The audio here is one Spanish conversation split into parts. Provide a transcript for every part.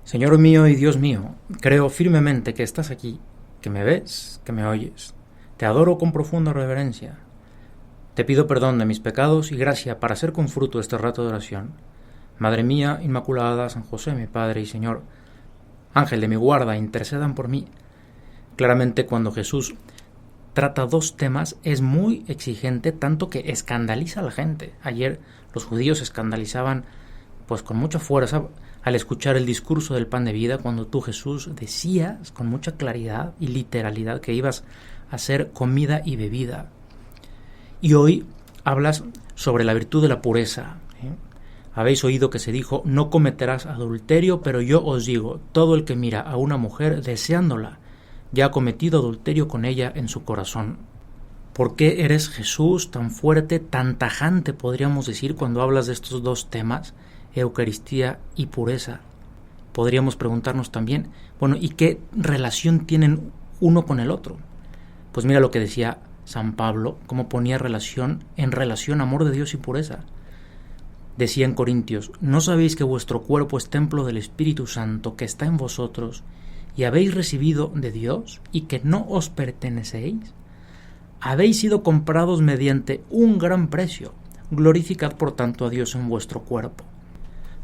Señor mío y Dios mío, creo firmemente que estás aquí, que me ves, que me oyes. Te adoro con profunda reverencia. Te pido perdón de mis pecados y gracia para hacer con fruto este rato de oración. Madre mía Inmaculada, San José, mi Padre y Señor, Ángel de mi guarda, intercedan por mí. Claramente cuando Jesús trata dos temas es muy exigente, tanto que escandaliza a la gente. Ayer los judíos se escandalizaban pues con mucha fuerza al escuchar el discurso del pan de vida, cuando tú, Jesús, decías con mucha claridad y literalidad que ibas a ser comida y bebida. Y hoy hablas sobre la virtud de la pureza. Habéis oído que se dijo, no cometerás adulterio, pero yo os digo, todo el que mira a una mujer deseándola, ya ha cometido adulterio con ella en su corazón. ¿Por qué eres, Jesús, tan fuerte, tan tajante, podríamos decir, cuando hablas de estos dos temas, Eucaristía y pureza? Podríamos preguntarnos también, bueno, ¿y qué relación tienen uno con el otro? Pues mira lo que decía San Pablo, cómo ponía en relación amor de Dios y pureza. Decía en Corintios, ¿no sabéis que vuestro cuerpo es templo del Espíritu Santo que está en vosotros y habéis recibido de Dios y que no os pertenecéis? Habéis sido comprados mediante un gran precio. Glorificad por tanto a Dios en vuestro cuerpo.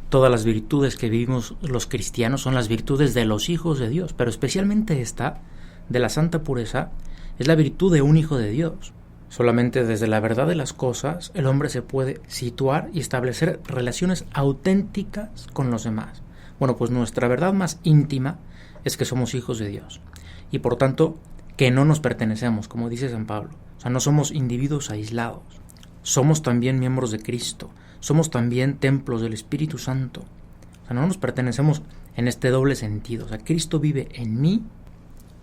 Todas las virtudes que vivimos los cristianos son las virtudes de los hijos de Dios, pero especialmente esta, de la santa pureza, es la virtud de un hijo de Dios. Solamente desde la verdad de las cosas el hombre se puede situar y establecer relaciones auténticas con los demás. Bueno, pues nuestra verdad más íntima es que somos hijos de Dios y por tanto que no nos pertenecemos, como dice San Pablo. O sea, no somos individuos aislados. Somos también miembros de Cristo. Somos también templos del Espíritu Santo. O sea, no nos pertenecemos en este doble sentido. O sea, Cristo vive en mí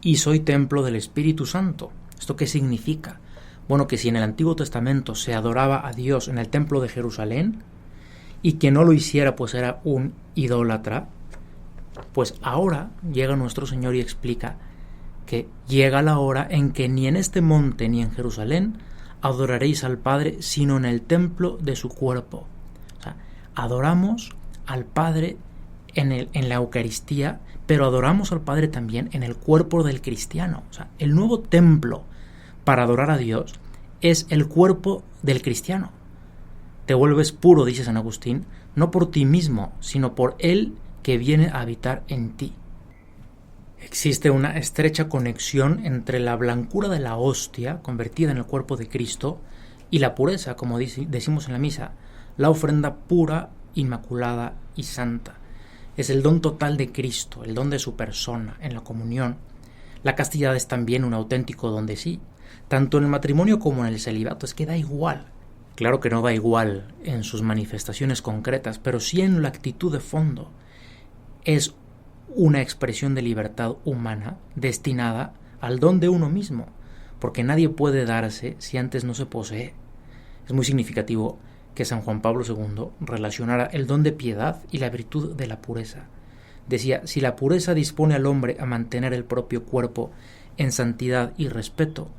y soy templo del Espíritu Santo. ¿Esto qué significa? Bueno, que si en el Antiguo Testamento se adoraba a Dios en el templo de Jerusalén y quien no lo hiciera pues era un idólatra, pues ahora llega nuestro Señor y explica que llega la hora en que ni en este monte ni en Jerusalén adoraréis al Padre, sino en el templo de su cuerpo. O sea, adoramos al Padre en la Eucaristía, pero adoramos al Padre también en el cuerpo del cristiano. O sea, el nuevo templo para adorar a Dios es el cuerpo del cristiano. Te vuelves puro, dice San Agustín, no por ti mismo, sino por Él que viene a habitar en ti. Existe una estrecha conexión entre la blancura de la hostia, convertida en el cuerpo de Cristo, y la pureza, como decimos en la misa, la ofrenda pura, inmaculada y santa. Es el don total de Cristo, el don de su persona en la comunión. La castidad es también un auténtico don de sí, tanto en el matrimonio como en el celibato. Es que da igual. Claro que no da igual en sus manifestaciones concretas, pero sí en la actitud de fondo. Es una expresión de libertad humana destinada al don de uno mismo, porque nadie puede darse si antes no se posee. Es muy significativo que San Juan Pablo II relacionara el don de piedad y la virtud de la pureza. Decía, si la pureza dispone al hombre a mantener el propio cuerpo en santidad y respeto,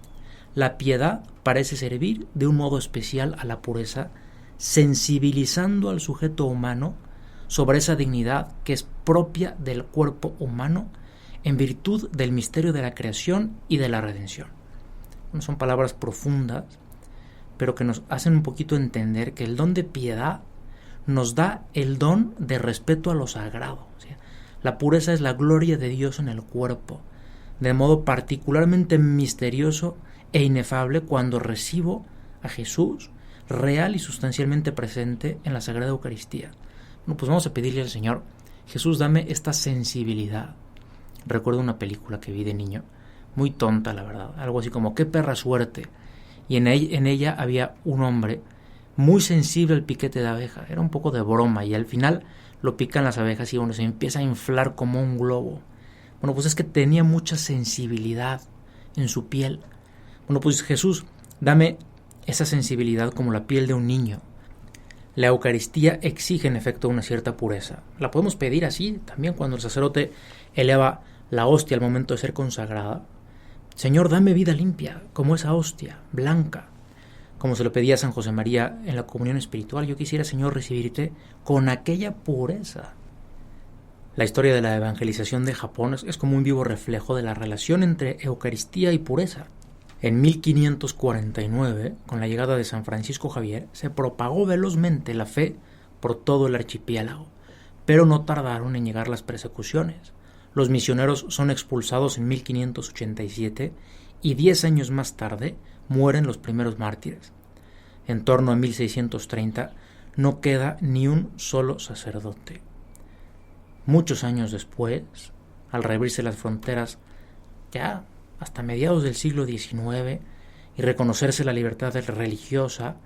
la piedad parece servir de un modo especial a la pureza, sensibilizando al sujeto humano sobre esa dignidad que es propia del cuerpo humano en virtud del misterio de la creación y de la redención. Bueno, son palabras profundas, pero que nos hacen un poquito entender que el don de piedad nos da el don de respeto a lo sagrado. O sea, la pureza es la gloria de Dios en el cuerpo, de modo particularmente misterioso e inefable cuando recibo a Jesús real y sustancialmente presente en la Sagrada Eucaristía. Bueno, pues vamos a pedirle al Señor, Jesús, dame esta sensibilidad. Recuerdo una película que vi de niño, muy tonta la verdad, algo así como qué perra suerte, y en ella había un hombre muy sensible al piquete de abeja, era un poco de broma, y al final lo pican las abejas y uno se empieza a inflar como un globo. Bueno, pues es que tenía mucha sensibilidad en su piel. Bueno, pues Jesús, dame esa sensibilidad como la piel de un niño. La Eucaristía exige en efecto una cierta pureza. La podemos pedir así también cuando el sacerdote eleva la hostia al momento de ser consagrada. Señor, dame vida limpia, como esa hostia, blanca. Como se lo pedía a San José María en la comunión espiritual, yo quisiera, Señor, recibirte con aquella pureza La historia de la evangelización de Japón es como un vivo reflejo de la relación entre Eucaristía y pureza. En 1549, con la llegada de San Francisco Javier, se propagó velozmente la fe por todo el archipiélago, pero no tardaron en llegar las persecuciones. Los misioneros son expulsados en 1587 y 10 años más tarde mueren los primeros mártires. En torno a 1630 no queda ni un solo sacerdote. Muchos años después, al reabrirse las fronteras, ya hasta mediados del siglo XIX, y reconocerse la libertad religiosa,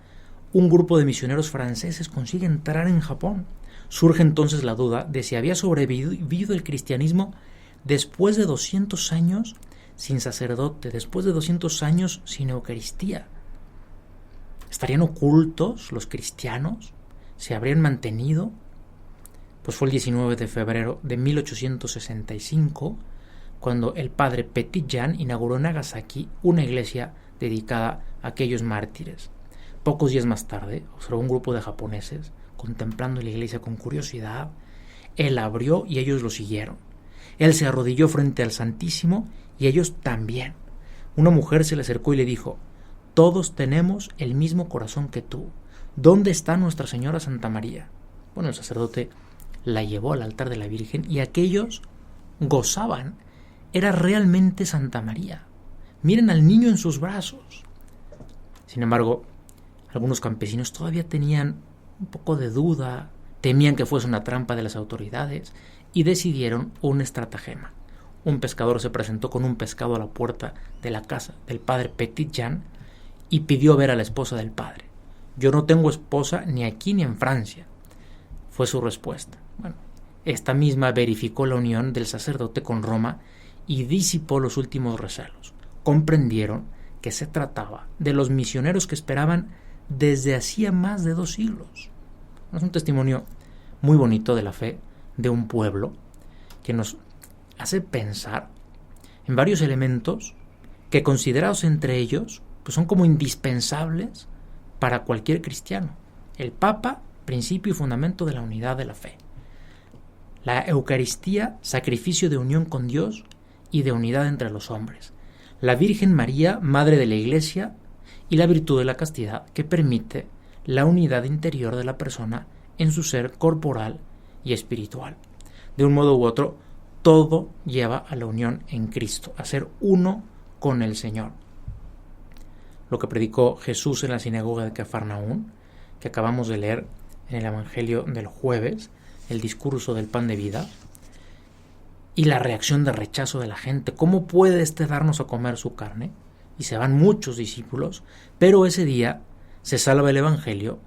un grupo de misioneros franceses consigue entrar en Japón. Surge entonces la duda de si había sobrevivido el cristianismo después de 200 años sin sacerdote, después de 200 años sin Eucaristía. ¿Estarían ocultos los cristianos? ¿Se habrían mantenido? Pues fue el 19 de febrero de 1865 cuando el padre Petit-Jean inauguró en Nagasaki una iglesia dedicada a aquellos mártires. Pocos días más tarde, observó un grupo de japoneses contemplando la iglesia con curiosidad. Él abrió y ellos lo siguieron. Él se arrodilló frente al Santísimo y ellos también. Una mujer se le acercó y le dijo: «Todos tenemos el mismo corazón que tú. ¿Dónde está Nuestra Señora Santa María?». Bueno, el sacerdote la llevó al altar de la Virgen y aquellos gozaban. Era realmente Santa María. Miren al niño en sus brazos. Sin embargo, algunos campesinos todavía tenían un poco de duda, temían que fuese una trampa de las autoridades y decidieron un estratagema. Un pescador se presentó con un pescado a la puerta de la casa del padre Petit-Jean y pidió ver a la esposa del padre. «Yo no tengo esposa ni aquí ni en Francia», fue su respuesta. Bueno, esta misma verificó la unión del sacerdote con Roma y disipó los últimos recelos. Comprendieron que se trataba de los misioneros que esperaban desde hacía más de 2 siglos. Es un testimonio muy bonito de la fe de un pueblo que nos hace pensar en varios elementos que, considerados entre ellos, pues son como indispensables para cualquier cristiano. El Papa, principio y fundamento de la unidad de la fe. La Eucaristía, sacrificio de unión con Dios y de unidad entre los hombres. La Virgen María, Madre de la Iglesia, y la virtud de la castidad, que permite la unidad interior de la persona en su ser corporal y espiritual. De un modo u otro, todo lleva a la unión en Cristo, a ser uno con el Señor. Lo que predicó Jesús en la sinagoga de Cafarnaún, que acabamos de leer en el Evangelio del jueves, el discurso del pan de vida, y la reacción de rechazo de la gente. ¿Cómo puede darnos a comer su carne? Y se van muchos discípulos, pero ese día se salva el Evangelio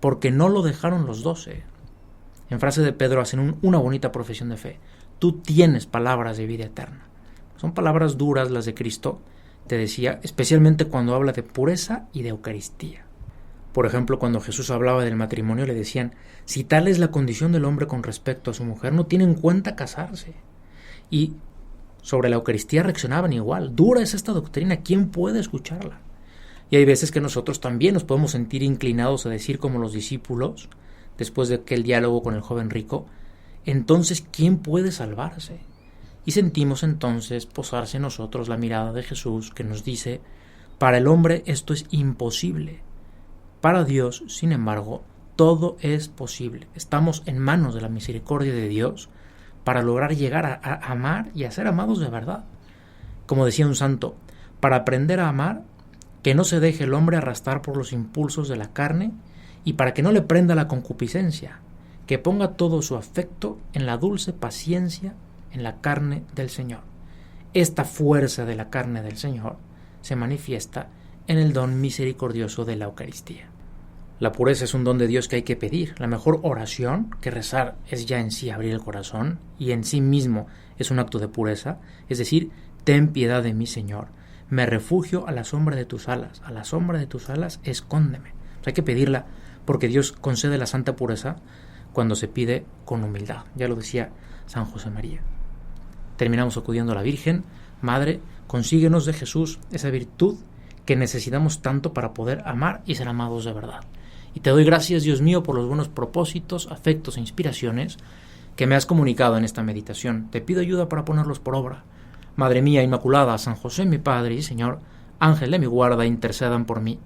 porque no lo dejaron los 12. En frase de Pedro hacen una bonita profesión de fe. Tú tienes palabras de vida eterna. Son palabras duras las de Cristo, te decía, especialmente cuando habla de pureza y de Eucaristía. Por ejemplo, cuando Jesús hablaba del matrimonio, le decían: si tal es la condición del hombre con respecto a su mujer, no tiene en cuenta casarse. Y sobre la Eucaristía reaccionaban igual. Dura es esta doctrina, ¿quién puede escucharla? Y hay veces que nosotros también nos podemos sentir inclinados a decir como los discípulos, después de aquel diálogo con el joven rico: entonces, ¿quién puede salvarse? Y sentimos entonces posarse en nosotros la mirada de Jesús que nos dice: para el hombre esto es imposible. Para Dios, sin embargo, todo es posible. Estamos en manos de la misericordia de Dios para lograr llegar a amar y a ser amados de verdad. Como decía un santo, para aprender a amar, que no se deje el hombre arrastrar por los impulsos de la carne y para que no le prenda la concupiscencia, que ponga todo su afecto en la dulce paciencia en la carne del Señor. Esta fuerza de la carne del Señor se manifiesta en el don misericordioso de la Eucaristía. La pureza es un don de Dios que hay que pedir. La mejor oración que rezar es ya en sí abrir el corazón y en sí mismo es un acto de pureza, es decir, ten piedad de mí, Señor. Me refugio a la sombra de tus alas. A la sombra de tus alas escóndeme. Hay que pedirla porque Dios concede la santa pureza cuando se pide con humildad. Ya lo decía San José María. Terminamos acudiendo a la Virgen. Madre, consíguenos de Jesús esa virtud que necesitamos tanto para poder amar y ser amados de verdad. Y te doy gracias, Dios mío, por los buenos propósitos, afectos e inspiraciones que me has comunicado en esta meditación. Te pido ayuda para ponerlos por obra. Madre mía Inmaculada, San José mi Padre y Señor, Ángel de mi guarda, intercedan por mí.